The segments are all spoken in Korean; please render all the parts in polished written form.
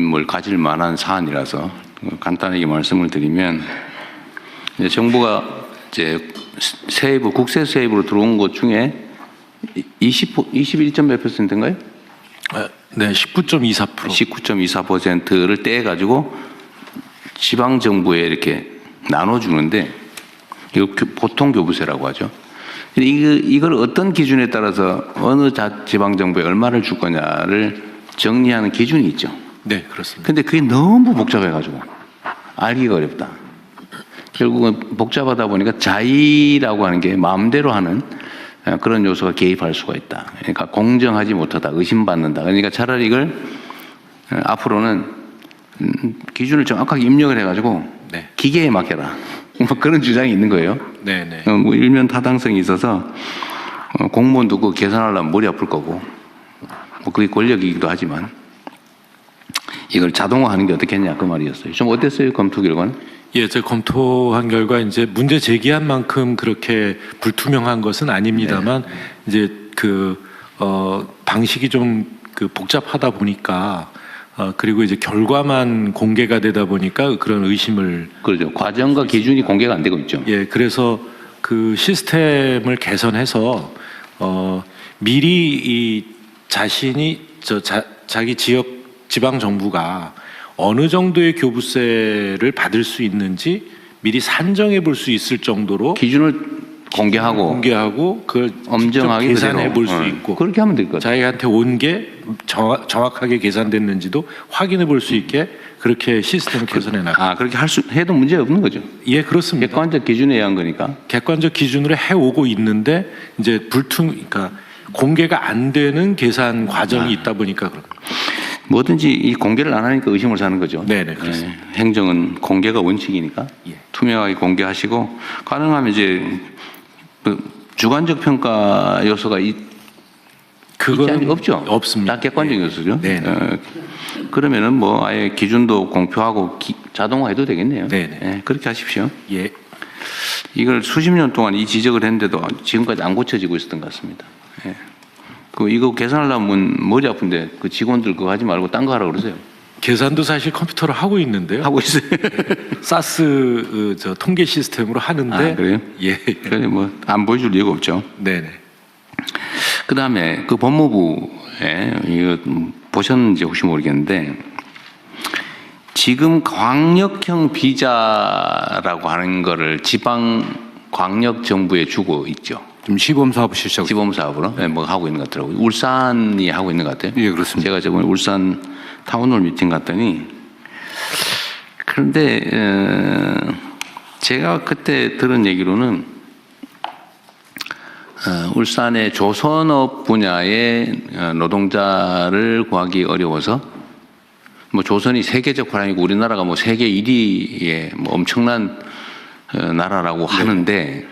관심을 가질 만한 사안이라서 간단하게 말씀을 드리면, 이제 정부가 이제 세입, 국세 세입으로 들어온 것 중에 21몇 %인가요? 네, 19.24%. 19.24%를 떼가지고 지방 정부에 이렇게 나눠주는데, 이거 보통 교부세라고 하죠. 이걸 어떤 기준에 따라서 어느 지방 정부에 얼마를 줄 거냐를 정리하는 기준이 있죠. 네, 그렇습니다. 근데 그게 너무 복잡해가지고 알기가 어렵다. 결국은 복잡하다 보니까 자의라고 하는 게 마음대로 하는 그런 요소가 개입할 수가 있다. 그러니까 공정하지 못하다, 의심받는다. 그러니까 차라리 이걸 앞으로는 기준을 정확하게 입력을 해가지고 네. 기계에 맡겨라. 뭐 그런 주장이 있는 거예요. 네네. 뭐 일면 타당성이 있어서 공무원도 그거 계산하려면 머리 아플 거고, 뭐 그게 권력이기도 하지만 이걸 자동화하는 게 어떻겠냐 그 말이었어요. 좀 어땠어요, 검토 결과는? 예, 제가 검토한 결과 이제 문제 제기한 만큼 그렇게 불투명한 것은 아닙니다만, 이제 방식이 좀 복잡하다 보니까, 그리고 이제 결과만 공개가 되다 보니까 그런 의심을. 그렇죠. 과정과 기준이 공개가 안 되고 있죠. 예, 그래서 그 시스템을 개선해서 미리 이 자신이 자기 지방 정부가 어느 정도의 교부세를 받을 수 있는지 미리 산정해 볼 수 있을 정도로 기준을 공개하고 그걸 엄정하게 계산해 볼 수 있고, 그렇게 하면 될 것 같아요. 자기한테 온 게 정확하게 계산됐는지도 확인해 볼 수 있게 그렇게 시스템을 개선해 나가. 그렇게 해도 문제 없는 거죠. 예, 그렇습니다. 객관적 기준에 의한 거니까. 객관적 기준으로 해오고 있는데 이제 그러니까 공개가 안 되는 계산 과정이 있다 보니까 그런. 뭐든지 이 공개를 안 하니까 의심을 사는 거죠. 네네, 그렇습니다. 행정은 공개가 원칙이니까 투명하게 공개하시고, 가능하면 이제 주관적 평가 요소가 그건 없죠. 없습니다. 다 객관적 요소죠. 네. 그러면은 뭐 아예 기준도 공표하고 자동화해도 되겠네요. 네네. 그렇게 하십시오. 예. 이걸 수십 년 동안 이 지적을 했는데도 지금까지 안 고쳐지고 있었던 것 같습니다. 이거 계산하려면 머리 아픈데 그 직원들 그거 하지 말고 딴 거 하라고 그러세요. 계산도 사실 컴퓨터로 하고 있는데요. 하고 있어요. 사스 통계 시스템으로 하는데. 그래요? 예. 그래 뭐 안 보여줄 이유가 없죠. 네네. 그 다음에 그 법무부에 이거 보셨는지 혹시 모르겠는데, 지금 광역형 비자라고 하는 거를 지방 광역 정부에 주고 있죠. 지금 시범 사업을 시작. 시범 사업으로 뭐 하고 있는 것 같더라고요. 울산이 하고 있는 것 같아요. 예, 그렇습니다. 제가 저번에 울산 타운홀 미팅 갔더니, 그런데 제가 그때 들은 얘기로는 울산의 조선업 분야의 노동자를 구하기 어려워서, 뭐 조선이 세계적 화랑이고 우리나라가 뭐 세계 1위의 뭐 엄청난 나라라고 하는데,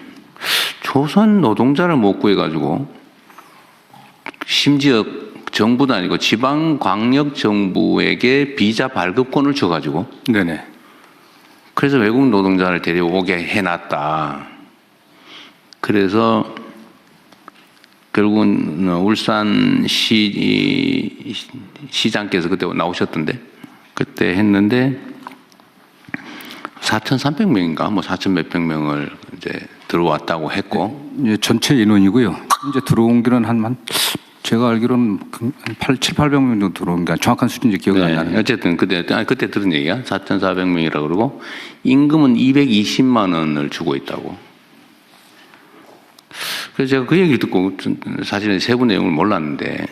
조선 노동자를 못 구해가지고 심지어 정부도 아니고 지방 광역 정부에게 비자 발급권을 줘가지고, 네네. 그래서 외국 노동자를 데려오게 해놨다. 그래서 결국은 울산 시장께서 그때 나오셨던데, 그때 했는데 4,300명인가 뭐 4,000 몇백 명을 이제 들어왔다고 했고. 예, 전체 인원이고요. 이제 들어온 게는 제가 알기로는 7,800명 정도 들어온 게 정확한 수준인지 기억이 안 나네요. 어쨌든 그때 들은 얘기야. 4,400명이라고 그러고 임금은 220만 원을 주고 있다고. 그래서 제가 그 얘기를 듣고 사실은 세부 내용을 몰랐는데,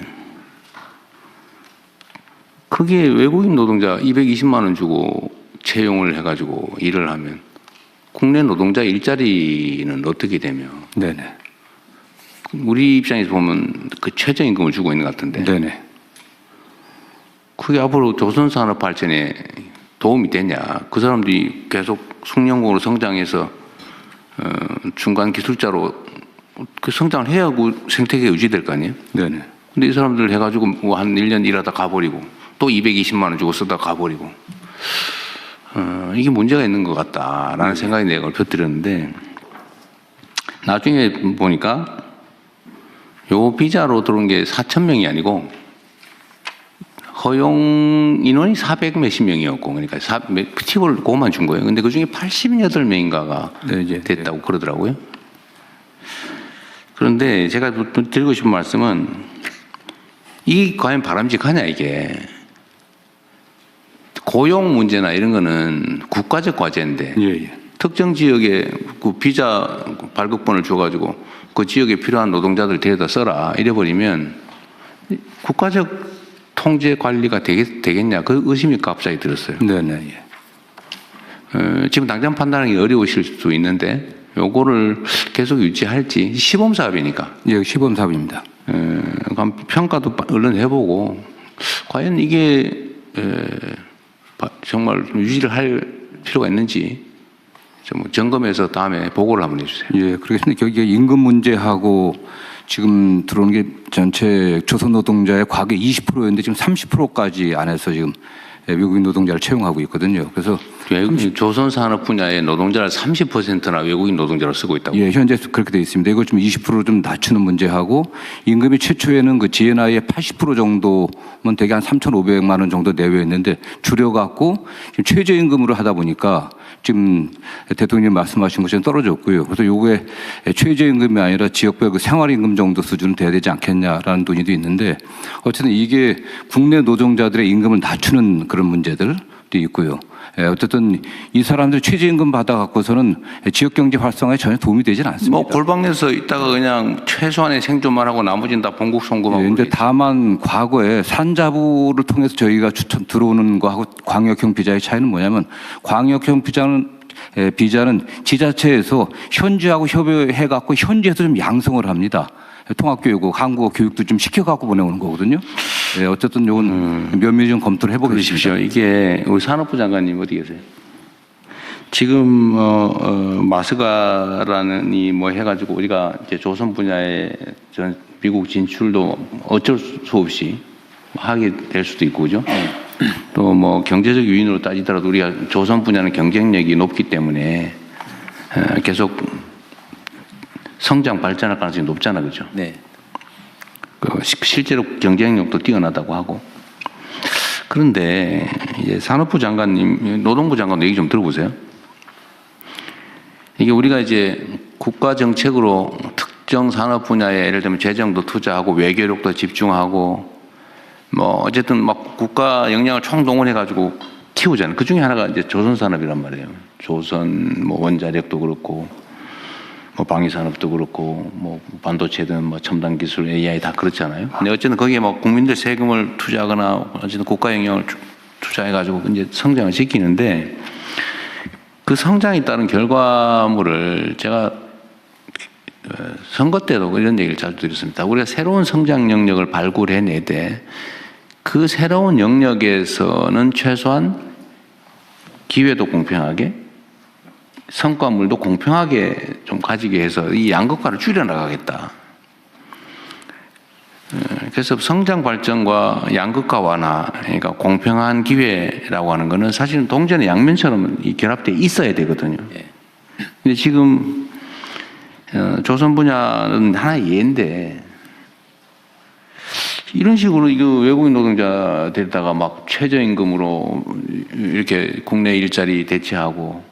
그게 외국인 노동자 220만 원 주고 채용을 해가지고 일을 하면 국내 노동자 일자리는 어떻게 되며? 네네. 우리 입장에서 보면 그 최저임금을 주고 있는 것 같은데. 네네. 그게 앞으로 조선산업 발전에 도움이 되냐? 그 사람들이 계속 숙련공으로 성장해서 중간 기술자로 그 성장을 해야 그 생태계가 유지될 거 아니에요? 네네. 근데 이 사람들 해가지고 뭐 한 1년 일하다 가버리고 또 220만 원 주고 쓰다 가버리고, 이게 문제가 있는 것 같다라는 생각이 내가 펴드렸는데, 나중에 보니까 요 비자로 들어온 게 4,000명이 아니고 허용 인원이 400 몇십 명이었고, 그러니까 팁을 그것만 준 거예요. 근데 그 중에 88명인가가 네, 이제 됐다고 그러더라고요. 그런데 제가 드리고 싶은 말씀은 이게 과연 바람직하냐 이게. 고용 문제나 이런 거는 국가적 과제인데 예. 특정 지역에 그 비자 발급권을 줘가지고 그 지역에 필요한 노동자들 데려다 써라 이래버리면 국가적 통제 관리가 되겠냐 그 의심이 갑자기 들었어요. 네네. 예. 지금 당장 판단하기 어려우실 수 있는데 요거를 계속 유지할지 시범 사업이니까. 예, 시범 사업입니다. 평가도 얼른 해보고 과연 이게 정말 유지를 할 필요가 있는지 좀 점검해서 다음에 보고를 한번 해주세요. 예, 그렇겠습니다. 여기에 임금 문제하고 지금 들어오는 게 전체 조선 노동자의 과거 20%였는데 지금 30%까지 안에서 지금 외국인 노동자를 채용하고 있거든요. 그래서 조선 산업 분야의 노동자를 30%나 외국인 노동자로 쓰고 있다고. 예, 현재 그렇게 되어 있습니다. 이걸 좀 20% 좀 낮추는 문제하고 임금이 최초에는 그 GNI의 80% 정도면 대개 한 3,500만 원 정도 내외였는데 줄여갖고 지금 최저임금으로 하다 보니까 지금 대통령님 말씀하신 것처럼 떨어졌고요. 그래서 요거에 최저임금이 아니라 지역별 그 생활임금 정도 수준은 돼야 되지 않겠냐라는 논의도 있는데 어쨌든 이게 국내 노동자들의 임금을 낮추는 그런 문제들도 있고요. 어쨌든 이 사람들 최저임금 받아갖고서는 지역경제 활성화에 전혀 도움이 되지는 않습니다. 뭐 골방에서 있다가 그냥 최소한의 생존만 하고 나머지는 다 봉국송금하고. 그런데 다만 과거에 산자부를 통해서 저희가 추천 들어오는 거하고 광역형 비자의 차이는 뭐냐면 광역형 비자는 지자체에서 현지하고 협의해갖고 현지에서 좀 양성을 합니다. 통합교육, 한국어 교육도 좀 시켜갖고 보내오는 거거든요. 네, 어쨌든 이건 면밀히 좀 검토를 해보겠습니다. 이게 우리 산업부 장관님 어디 계세요? 지금 마스가라는 이 뭐 해가지고 우리가 이제 조선 분야에 전 미국 진출도 어쩔 수 없이 하게 될 수도 있고, 그죠? 또 뭐 경제적 요인으로 따지더라도 우리가 조선 분야는 경쟁력이 높기 때문에 계속 성장 발전할 가능성이 높잖아, 그죠? 네. 실제로 경쟁력도 뛰어나다고 하고. 그런데 이제 산업부 장관님, 노동부 장관 얘기 좀 들어보세요. 이게 우리가 이제 국가 정책으로 특정 산업 분야에 예를 들면 재정도 투자하고 외교력도 집중하고 뭐 어쨌든 막 국가 역량을 총동원해 가지고 키우잖아요. 그 중에 하나가 이제 조선 산업이란 말이에요. 조선 뭐 원자력도 그렇고 뭐 방위 산업도 그렇고 뭐 반도체든 뭐 첨단 기술 AI 다 그렇잖아요. 근데 어쨌든 거기에 뭐 국민들 세금을 투자하거나 어쨌든 국가 영향을 투자해 가지고 이제 성장을 시키는데 그 성장에 따른 결과물을 제가 선거 때도 이런 얘기를 자주 드렸습니다. 우리가 새로운 성장 영역을 발굴해내되 그 새로운 영역에서는 최소한 기회도 공평하게 성과물도 공평하게 좀 가지게 해서 이 양극화를 줄여나가겠다. 그래서 성장 발전과 양극화 완화, 그러니까 공평한 기회라고 하는 것은 사실은 동전의 양면처럼 결합되어 있어야 되거든요. 근데 지금 조선 분야는 하나의 예인데 이런 식으로 이거 외국인 노동자 데려다가 막 최저임금으로 이렇게 국내 일자리 대체하고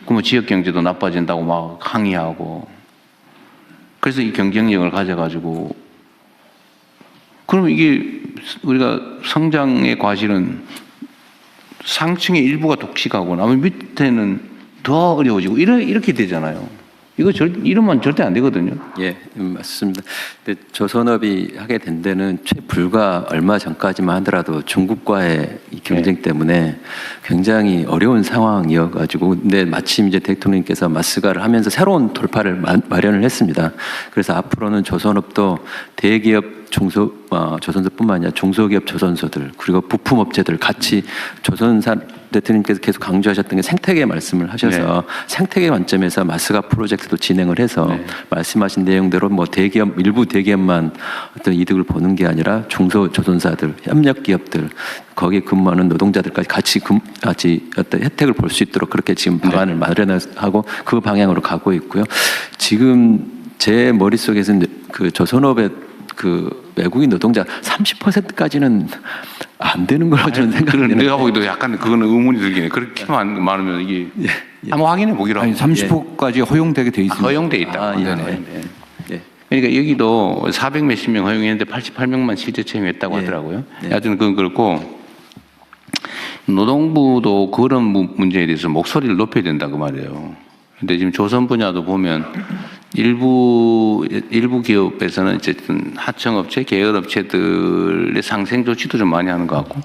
그러면 지역 경제도 나빠진다고 막 항의하고 그래서 이 경쟁력을 가져가지고 그러면 이게 우리가 성장의 과실은 상층의 일부가 독식하고 나머지 밑에는 더 어려워지고 이렇게 되잖아요. 이러면 절대 안 되거든요. 예, 맞습니다. 근데 조선업이 하게 된 데는 불과 얼마 전까지만 하더라도 중국과의 이 경쟁 때문에 굉장히 어려운 상황이어가지고, 근데 마침 이제 대통령께서 마스가를 하면서 새로운 돌파를 마련을 했습니다. 그래서 앞으로는 조선업도 대기업 조선소뿐만 아니라 중소기업 조선소들 그리고 부품업체들 같이 대통령께서 계속 강조하셨던 게 생태계 말씀을 하셔서 생태계 관점에서 마스가 프로젝트도 진행을 해서 말씀하신 내용대로 뭐 일부 대기업만 어떤 이득을 보는 게 아니라 중소조선사들, 협력기업들 거기에 근무하는 노동자들까지 같이 어떤 혜택을 볼 수 있도록 그렇게 지금 방안을 마련하고 그 방향으로 가고 있고요. 지금 제 머릿속에서는 그 조선업의 그 외국인 노동자 30%까지는 안 되는 걸로 저는 생각해요. 내가 보기도 약간 그거는 의문이 들긴 해. 그렇게만 많으면 이게 한번 확인해 보기로 아니 하고. 30호까지 허용되게 돼 있습니다. 허용돼 있다. 아, 예. 네네. 예. 그러니까 여기도 400 몇십 명 허용했는데 88명만 실제 채용했다고 예. 하더라고요. 네. 하여튼 그건 그렇고 노동부도 그런 문제에 대해서 목소리를 높여야 된다고 말이에요. 근데 지금 조선 분야도 보면 일부 기업에서는 어쨌든 하청업체, 계열업체들의 상생 조치도 좀 많이 하는 것 같고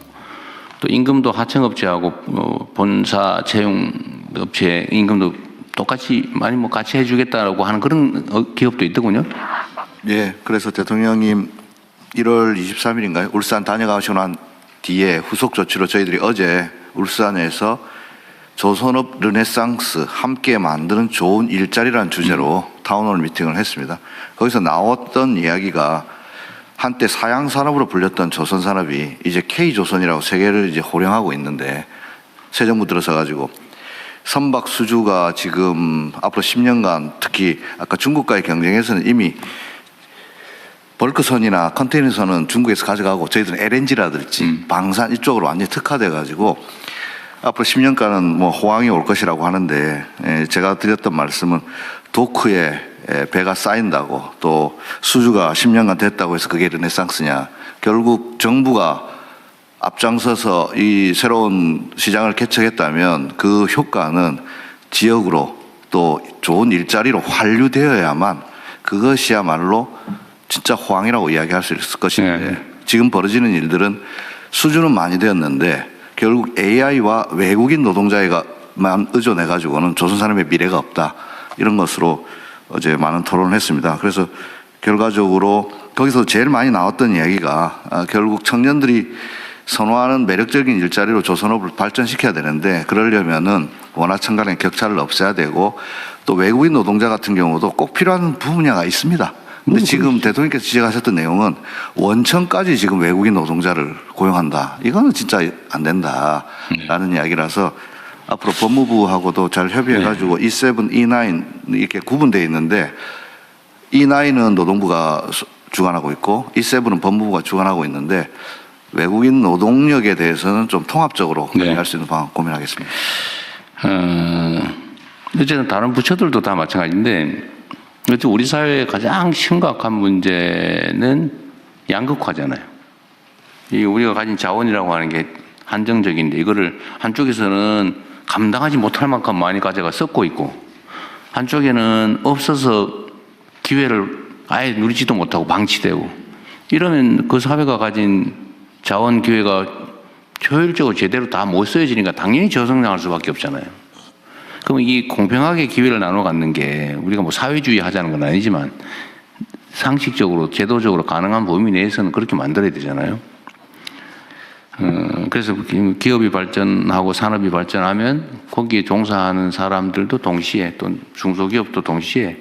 또 임금도 하청업체하고 본사 채용업체 임금도 똑같이 많이 뭐 같이 해주겠다라고 하는 그런 기업도 있더군요. 예, 그래서 대통령님 1월 23일인가요? 울산 다녀가시고 난 뒤에 후속 조치로 저희들이 어제 울산에서 조선업 르네상스 함께 만드는 좋은 일자리라는 주제로 타운홀 미팅을 했습니다. 거기서 나왔던 이야기가 한때 사양산업으로 불렸던 조선산업이 이제 K조선이라고 세계를 이제 호령하고 있는데 새 정부 들어서 가지고 선박 수주가 지금 앞으로 10년간 특히 아까 중국과의 경쟁에서는 이미 벌크선이나 컨테이너선은 중국에서 가져가고 저희들은 LNG라든지 방산 이쪽으로 완전히 특화돼 가지고 앞으로 10년간은 뭐 호황이 올 것이라고 하는데 제가 드렸던 말씀은 도크에 배가 쌓인다고 또 수주가 10년간 됐다고 해서 그게 르네상스냐. 결국 정부가 앞장서서 이 새로운 시장을 개척했다면 그 효과는 지역으로 또 좋은 일자리로 환류되어야만 그것이야말로 진짜 호황이라고 이야기할 수 있을 것인데 네. 지금 벌어지는 일들은 수주는 많이 되었는데 결국 AI와 외국인 노동자에게만 의존해가지고는 조선산업의 미래가 없다. 이런 것으로 어제 많은 토론을 했습니다. 그래서 결과적으로 거기서 제일 많이 나왔던 이야기가 결국 청년들이 선호하는 매력적인 일자리로 조선업을 발전시켜야 되는데 그러려면은 원화청 간의 격차를 없애야 되고 또 외국인 노동자 같은 경우도 꼭 필요한 분야가 있습니다. 근데 지금 대통령께서 지적하셨던 내용은 원청까지 지금 외국인 노동자를 고용한다. 이거는 진짜 안 된다라는 이야기라서 앞으로 법무부하고도 잘 협의해가지고 E7, E9 이렇게 구분되어 있는데 E9은 노동부가 주관하고 있고 E7은 법무부가 주관하고 있는데 외국인 노동력에 대해서는 좀 통합적으로 관리할 수 있는 방안 고민하겠습니다. 어쨌든 다른 부처들도 다 마찬가지인데 우리 사회의 가장 심각한 문제는 양극화잖아요. 이 우리가 가진 자원이라고 하는 게 한정적인데 이거를 한쪽에서는 감당하지 못할 만큼 많이 가져가 썩고 있고 한쪽에는 없어서 기회를 아예 누리지도 못하고 방치되고 이러면 그 사회가 가진 자원 기회가 효율적으로 제대로 다 못 쓰여지니까 당연히 저성장할 수밖에 없잖아요. 그럼 이 공평하게 기회를 나눠 갖는 게 우리가 뭐 사회주의 하자는 건 아니지만 상식적으로 제도적으로 가능한 범위 내에서는 그렇게 만들어야 되잖아요. 그래서 기업이 발전하고 산업이 발전하면 거기에 종사하는 사람들도 동시에 또 중소기업도 동시에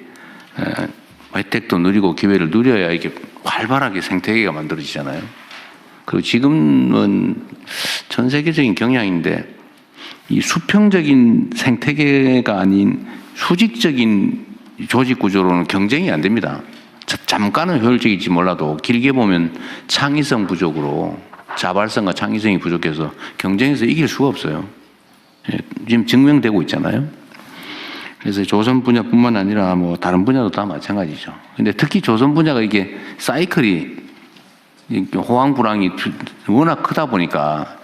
혜택도 누리고 기회를 누려야 이게 활발하게 생태계가 만들어지잖아요. 그리고 지금은 전 세계적인 경향인데 이 수평적인 생태계가 아닌 수직적인 조직 구조로는 경쟁이 안 됩니다. 잠깐은 효율적일지 몰라도 길게 보면 창의성 부족으로 자발성과 창의성이 부족해서 경쟁에서 이길 수가 없어요. 지금 증명되고 있잖아요. 그래서 조선 분야뿐만 아니라 뭐 다른 분야도 다 마찬가지죠. 근데 특히 조선 분야가 이게 사이클이 호황 불황이 워낙 크다 보니까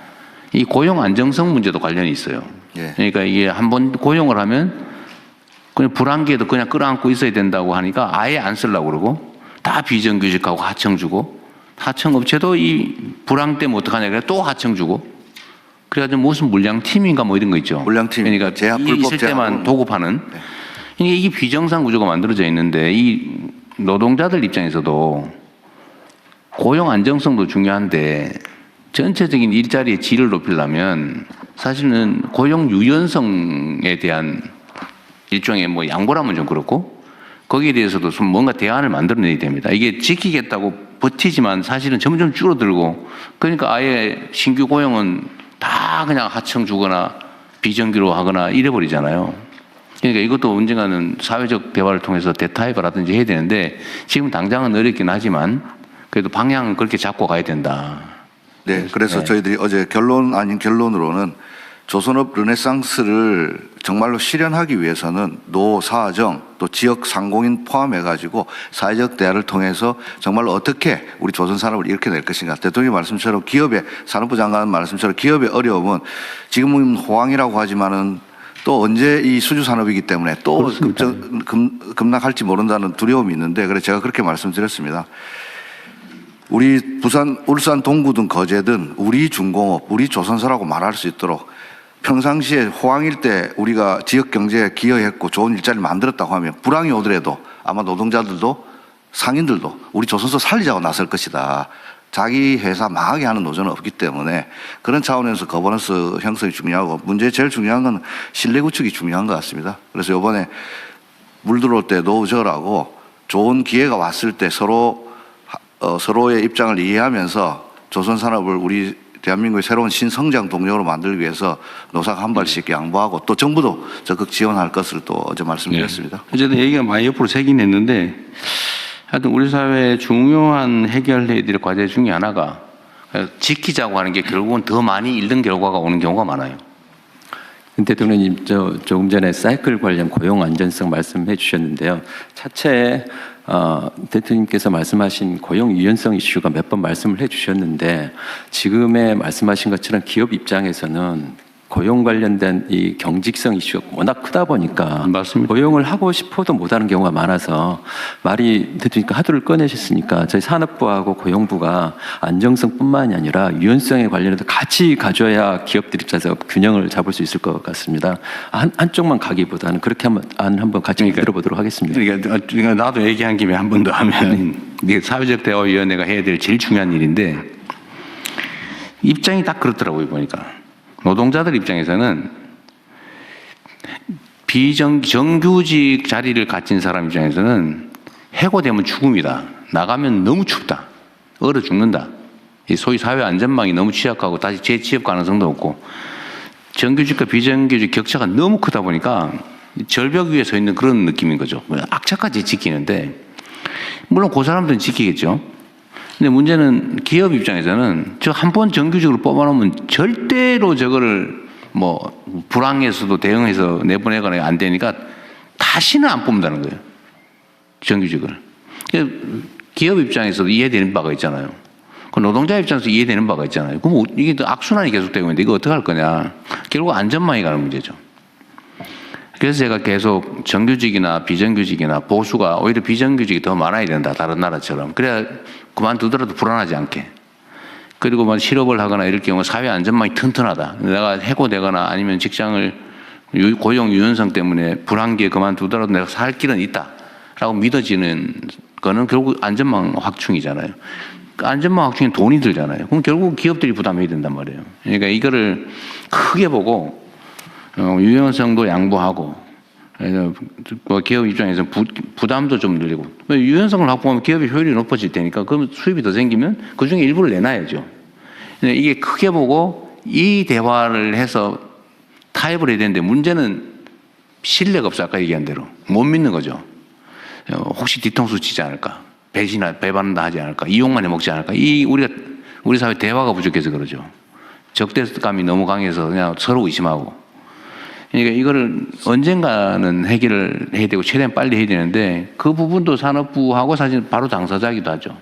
이 고용 안정성 문제도 관련이 있어요. 예. 그러니까 이게 한번 고용을 하면 그냥 불안기에도 그냥 끌어안고 있어야 된다고 하니까 아예 안 쓰려고 그러고 다 비정규직하고 하청 주고 하청 업체도 이 불황 때문에 어떡하냐 그래 또 하청 주고 그래가지고 무슨 물량팀인가 뭐 이런 거 있죠. 물량팀. 그러니까 제약, 이 불법 있을 때만 제약으로. 도급하는 이게 비정상 구조가 만들어져 있는데 이 노동자들 입장에서도 고용 안정성도 중요한데 전체적인 일자리의 질을 높이려면 사실은 고용 유연성에 대한 일종의 뭐 양보라면 좀 그렇고 거기에 대해서도 좀 뭔가 대안을 만들어내야 됩니다. 이게 지키겠다고 버티지만 사실은 점점 줄어들고 그러니까 아예 신규 고용은 다 그냥 하청 주거나 비정규로 하거나 이래버리잖아요. 그러니까 이것도 언젠가는 사회적 대화를 통해서 대타협을 하든지 해야 되는데 지금 당장은 어렵긴 하지만 그래도 방향은 그렇게 잡고 가야 된다. 네, 그래서 네. 저희들이 어제 결론 아닌 결론으로는 조선업 르네상스를 정말로 실현하기 위해서는 노사정 또 지역 상공인 포함해가지고 사회적 대화를 통해서 정말로 어떻게 우리 조선 산업을 이렇게낼 것인가. 대통령 말씀처럼 기업의 산업부 장관 말씀처럼 기업의 어려움은 지금은 호황이라고 하지만은 또 언제 이 수주 산업이기 때문에 또 급락할지 모른다는 두려움이 있는데 그래서 제가 그렇게 말씀드렸습니다. 우리 부산, 울산, 동구 등 거제든 우리 중공업, 우리 조선사라고 말할 수 있도록 평상시에 호황일 때 우리가 지역 경제에 기여했고 좋은 일자리를 만들었다고 하면 불황이 오더라도 아마 노동자들도 상인들도 우리 조선소 살리자고 나설 것이다. 자기 회사 망하게 하는 노조는 없기 때문에 그런 차원에서 거버넌스 형성이 중요하고 문제 제일 중요한 건 신뢰 구축이 중요한 것 같습니다. 그래서 이번에 물 들어올 때 노저라고 좋은 기회가 왔을 때 서로의 입장을 이해하면서 조선 산업을 우리 대한민국의 새로운 신성장 동력으로 만들기 위해서 노사가 한 발씩 양보하고 또 정부도 적극 지원할 것을 또 어제 말씀드렸습니다. 어쨌든 얘기가 많이 옆으로 새긴 했는데 하여튼 우리 사회의 중요한 해결해야 될 과제 중에 하나가 지키자고 하는 게 결국은 더 많이 잃는 결과가 오는 경우가 많아요. 대통령님, 조금 전에 사이클 관련 고용 안전성 말씀해 주셨는데요. 차체에 대통령께서 말씀하신 고용 유연성 이슈가 몇 번 말씀을 해 주셨는데 지금의 말씀하신 것처럼 기업 입장에서는 고용 관련된 이 경직성 이슈가 워낙 크다 보니까 맞습니다. 고용을 하고 싶어도 못하는 경우가 많아서 말이 대통령께서 하도를 꺼내셨으니까 저희 산업부하고 고용부가 안정성뿐만이 아니라 유연성에 관련해서 같이 가져야 기업들 입장에서 균형을 잡을 수 있을 것 같습니다. 한쪽만 가기보다는 그렇게 한번 같이 들어보도록 하겠습니다. 그러니까 나도 얘기한 김에 한 번 더 하면 이게 사회적 대화위원회가 해야 될 제일 중요한 일인데 입장이 딱 그렇더라고요 보니까. 노동자들 입장에서는 정규직 자리를 가진 사람 입장에서는 해고되면 죽음이다. 나가면 너무 춥다. 얼어 죽는다. 이 소위 사회 안전망이 너무 취약하고 다시 재취업 가능성도 없고 정규직과 비정규직 격차가 너무 크다 보니까 절벽 위에 서 있는 그런 느낌인 거죠. 악착같이 지키는데 물론 그 사람들은 지키겠죠. 근데 문제는 기업 입장에서는 저 한 번 정규직으로 뽑아놓으면 절대로 저거를 뭐 불황에서도 대응해서 내보내거나 안 되니까 다시는 안 뽑는다는 거예요. 정규직을. 기업 입장에서도 이해되는 바가 있잖아요. 그 노동자 입장에서 이해되는 바가 있잖아요. 그럼 이게 또 악순환이 계속되고 있는데 이거 어떻게 할 거냐. 결국 안전망이 가는 문제죠. 그래서 제가 계속 정규직이나 비정규직이나 보수가 오히려 비정규직이 더 많아야 된다. 다른 나라처럼. 그래야 그만두더라도 불안하지 않게. 그리고 뭐 실업을 하거나 이럴 경우 사회 안전망이 튼튼하다. 내가 해고되거나 아니면 직장을 고용 유연성 때문에 불안기에 그만두더라도 내가 살 길은 있다. 라고 믿어지는 거는 결국 안전망 확충이잖아요. 그 안전망 확충이 돈이 들잖아요. 그럼 결국 기업들이 부담해야 된단 말이에요. 그러니까 이거를 크게 보고 유연성도 양보하고 기업 입장에서 부담도 좀 늘리고 유연성을 확보하면 기업의 효율이 높아질 테니까 그럼 수입이 더 생기면 그중에 일부를 내놔야죠. 이게 크게 보고 이 대화를 해서 타협을 해야 되는데 문제는 신뢰가 없어. 아까 얘기한 대로 못 믿는 거죠. 혹시 뒤통수 치지 않을까, 배반한다 하지 않을까, 이용만 해먹지 않을까. 우리 사회 대화가 부족해서 그러죠. 적대감이 너무 강해서 그냥 서로 의심하고. 그러니까 이거를 언젠가는 해결을 해야 되고 최대한 빨리 해야 되는데 그 부분도 산업부하고 사실 바로 당사자이기도 하죠.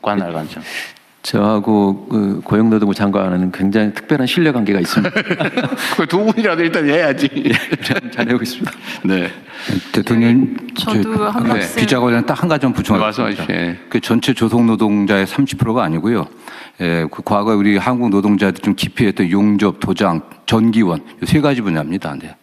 관할 관점. 저하고 그 고용노동부 장관은 굉장히 특별한 신뢰관계가 있습니다. 그 두 분이라도 일단 해야지. 잘해오고 있습니다. 네. 대통령, 저도 한 말씀. 비자관련 딱 한 가지 좀 부충하겠습니다. 말씀하십시오. 예. 그 전체 조속 노동자의 30%가 아니고요. 그 과거 우리 한국 노동자들 좀 기피했던 용접, 도장, 전기원 이 세 가지 분야입니다. 네.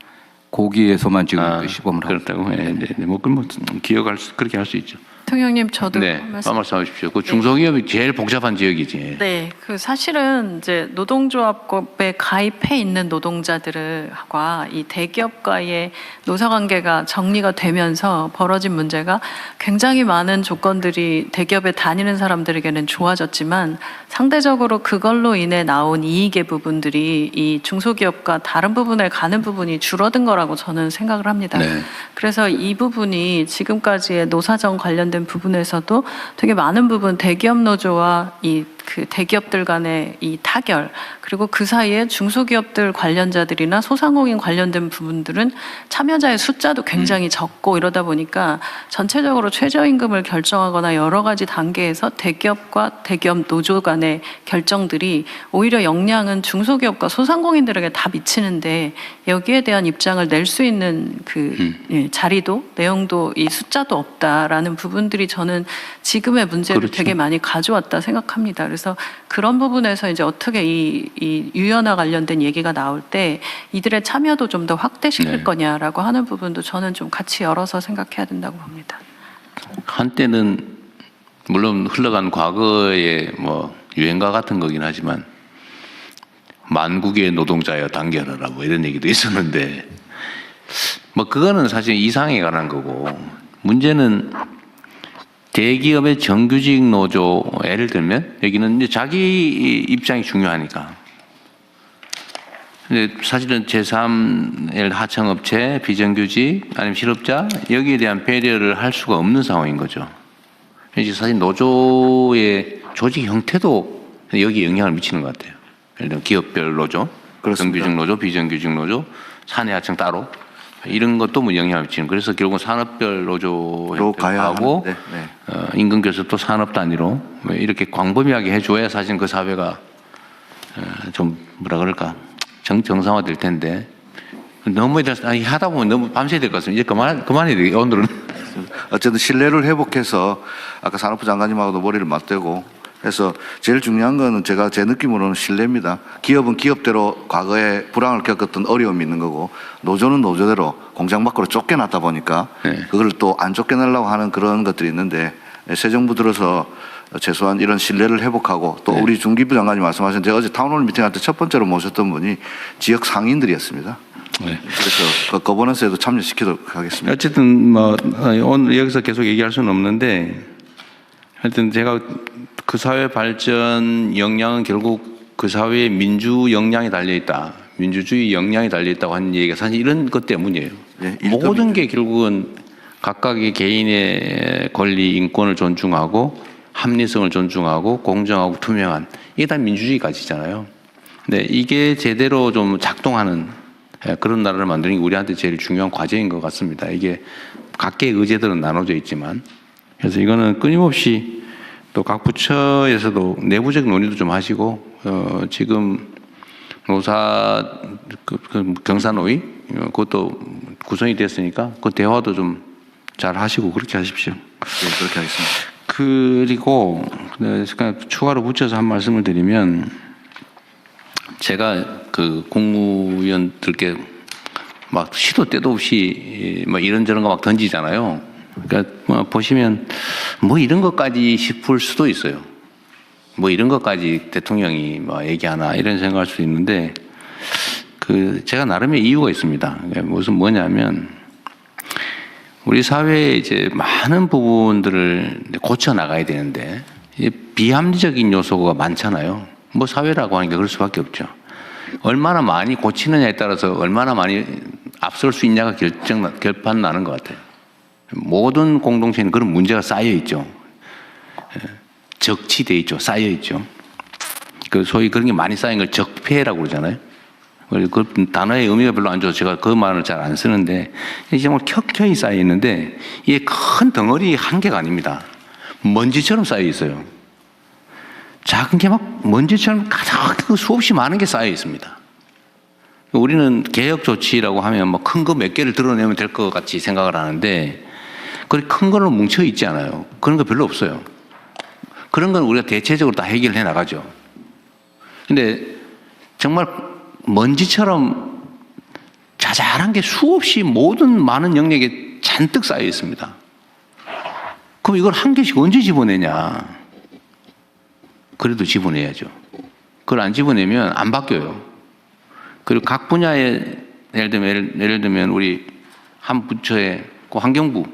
거기에서만 지금 시범을 하고 그렇다고. 네, 네. 뭐 그렇게 할 수 있죠. 대통령님 저도 네. 한 말씀. 말씀하십시오. 그 중소기업이 제일 복잡한 지역이지. 네, 그 사실은 이제 노동조합법에 가입해 있는 노동자들과 이 대기업과의 노사관계가 정리가 되면서 벌어진 문제가 굉장히 많은 조건들이 대기업에 다니는 사람들에게는 좋아졌지만 상대적으로 그걸로 인해 나온 이익의 부분들이 이 중소기업과 다른 부분에 가는 부분이 줄어든 거라고 저는 생각을 합니다. 네. 그래서 이 부분이 지금까지의 노사정 관련된 부분에서도 되게 많은 부분 대기업 노조와 이 그 대기업들 간의 이 타결, 그리고 그 사이에 중소기업들 관련자들이나 소상공인 관련된 부분들은 참여자의 숫자도 굉장히 적고 이러다 보니까 전체적으로 최저임금을 결정하거나 여러 가지 단계에서 대기업과 대기업 노조 간의 결정들이 오히려 영향은 중소기업과 소상공인들에게 다 미치는데 여기에 대한 입장을 낼 수 있는 그 자리도 내용도 이 숫자도 없다라는 부분들이 저는 지금의 문제를 그렇죠. 되게 많이 가져왔다 생각합니다. 그래서 그런 부분에서 이제 어떻게 이 유연화 관련된 얘기가 나올 때 이들의 참여도 좀 더 확대시킬 네. 거냐라고 하는 부분도 저는 좀 같이 열어서 생각해야 된다고 봅니다. 한때는 물론 흘러간 과거의 뭐 유행가 같은 거긴 하지만 만국의 노동자여 단결하라 뭐 이런 얘기도 있었는데 뭐 그거는 사실 이상에 관한 거고 문제는 대기업의 정규직 노조 예를 들면 여기는 이제 자기 입장이 중요하니까 근데 사실은 제3의 하청업체, 비정규직 아니면 실업자 여기에 대한 배려를 할 수가 없는 상황인 거죠. 이제 사실 노조의 조직 형태도 여기에 영향을 미치는 것 같아요. 예를 들면 기업별 노조, 그렇습니다. 정규직 노조, 비정규직 노조, 사내 하청 따로 이런 것도 뭐 영향을 미치는. 그래서 결국은 산업별 노조 로 가야 하고 하는데, 네. 임금 교섭도 산업 단위로 뭐 이렇게 광범위하게 해줘야 사실 그 사회가 좀 뭐라 그럴까 정상화될 텐데 너무 하다 보면 너무 밤새야 될 것 같습니다. 이제 그만해야 되겠 오늘은. 어쨌든 신뢰를 회복해서 아까 산업부 장관님하고도 머리를 맞대고 해서 제일 중요한 거는 제가 제 느낌으로는 신뢰입니다. 기업은 기업대로 과거에 불황을 겪었던 어려움이 있는 거고 노조는 노조대로 공장 밖으로 쫓겨났다 보니까 네. 그걸 또 안 쫓겨내려고 하는 그런 것들이 있는데 새 정부 들어서 최소한 이런 신뢰를 회복하고 또 네. 우리 중기부 장관님 말씀하신 제가 어제 타운홀 미팅할 때 첫 번째로 모셨던 분이 지역 상인들이었습니다. 네. 그래서 그 거버넌스에도 참여시키도록 하겠습니다. 어쨌든 뭐 오늘 여기서 계속 얘기할 수는 없는데 하여튼 제가 그 사회 발전 역량은 결국 그 사회의 민주 역량이 달려 있다. 민주주의 역량이 달려 있다고 하는 얘기가 사실 이런 것 때문이에요. 네, 모든 게 결국은 각각의 개인의 권리, 인권을 존중하고 합리성을 존중하고 공정하고 투명한 이게 다 민주주의 가치잖아요. 근데 이게 제대로 좀 작동하는 그런 나라를 만드는 게 우리한테 제일 중요한 과제인 것 같습니다. 이게 각계의 의제들은 나눠져 있지만 그래서 이거는 끊임없이 또 각 부처에서도 내부적 논의도 좀 하시고 지금 노사 경사노위 그것도 구성이 됐으니까 그 대화도 좀 잘 하시고 그렇게 하십시오. 네, 그렇게 하겠습니다. 그리고 추가로 붙여서 한 말씀을 드리면 제가 그 국무위원들께 막 시도 때도 없이 막 이런저런 거 막 던지잖아요. 그러니까 뭐 보시면 뭐 이런 것까지 싶을 수도 있어요. 뭐 이런 것까지 대통령이 뭐 얘기하나 이런 생각할 수 있는데 그 제가 나름의 이유가 있습니다. 무슨 뭐냐면 우리 사회에 이제 많은 부분들을 고쳐 나가야 되는데 비합리적인 요소가 많잖아요. 뭐 사회라고 하니까 그럴 수밖에 없죠. 얼마나 많이 고치느냐에 따라서 얼마나 많이 앞설 수 있냐가 결판 나는 것 같아요. 모든 공동체는 그런 문제가 쌓여 있죠. 적치돼 있죠. 쌓여 있죠. 그 소위 그런 게 많이 쌓인 걸 적폐라고 그러잖아요. 그 단어의 의미가 별로 안 좋아서 제가 그 말을 잘 안 쓰는데 이게 정말 켜켜이 쌓여 있는데 이게 큰 덩어리 한 개가 아닙니다. 먼지처럼 쌓여 있어요. 작은 게 막 먼지처럼 가득 수없이 많은 게 쌓여 있습니다. 우리는 개혁 조치라고 하면 뭐 큰 거 몇 개를 드러내면 될 것 같이 생각을 하는데 그렇게 큰 걸로 뭉쳐 있지 않아요. 그런 거 별로 없어요. 그런 건 우리가 대체적으로 다 해결해 나가죠. 근데 정말 먼지처럼 자잘한 게 수없이 모든 많은 영역에 잔뜩 쌓여 있습니다. 그럼 이걸 한 개씩 언제 집어내냐? 그래도 집어내야죠. 그걸 안 집어내면 안 바뀌어요. 그리고 각 분야에 예를 들면 우리 한 부처에 그 환경부